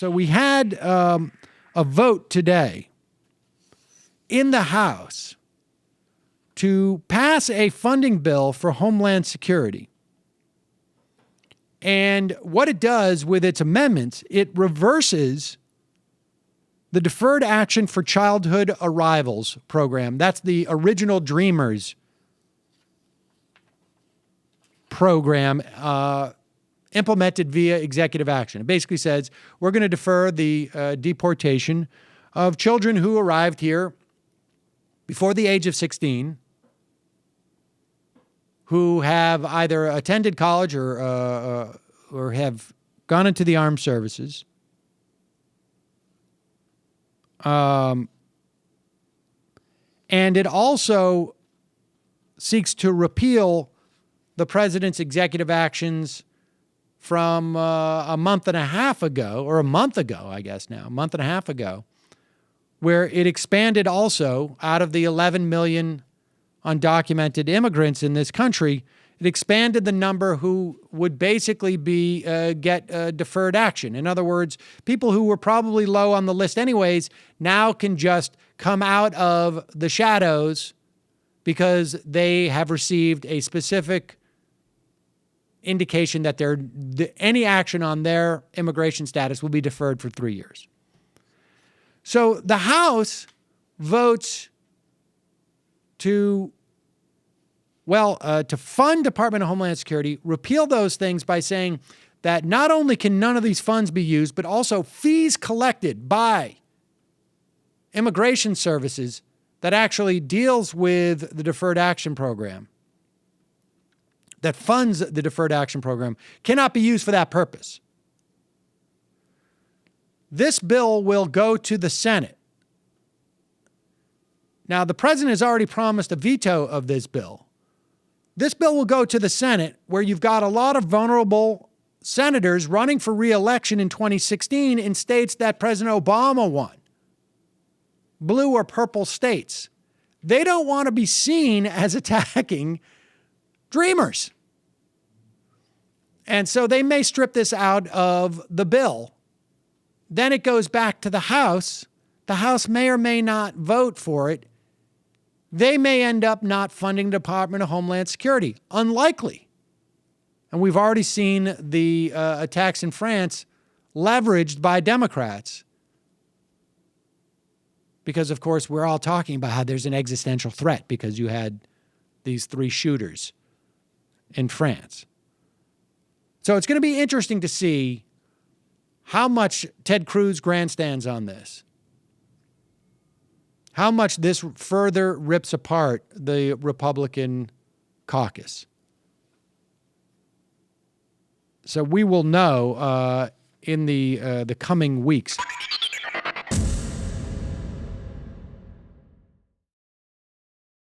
So we had a vote today in the House to pass a funding bill for Homeland Security. And what it does with its amendments, it reverses the Deferred Action for Childhood Arrivals program. That's the original Dreamers program implemented via executive action. It basically says we're going to defer the deportation of children who arrived here before the age of 16, who have either attended college or have gone into the armed services. And it also seeks to repeal the president's executive actions from a month and a half ago, or a month ago, I guess now, a month and a half ago, where it expanded also out of the 11 million undocumented immigrants in this country, it expanded the number who would basically get deferred action. In other words, people who were probably low on the list anyways now can just come out of the shadows because they have received a specific indication that any action on their immigration status will be deferred for 3 years. So the House votes to fund Department of Homeland Security, repeal those things by saying that not only can none of these funds be used, but also fees collected by immigration services that actually deals with the Deferred Action Program, that funds the Deferred Action Program, cannot be used for that purpose. This bill will go to the Senate. Now, the president has already promised a veto of this bill. This bill will go to the Senate, where you've got a lot of vulnerable senators running for re-election in 2016 in states that President Obama won, blue or purple states. They don't want to be seen as attacking Dreamers. And so they may strip this out of the bill. Then it goes back to the House. The House may or may not vote for it. They may end up not funding the Department of Homeland Security. Unlikely. And we've already seen the attacks in France leveraged by Democrats. Because, of course, we're all talking about how there's an existential threat because you had these 3 shooters in France. So it's going to be interesting to see how much Ted Cruz grandstands on this. How much this further rips apart the Republican caucus. So we will know in the coming weeks.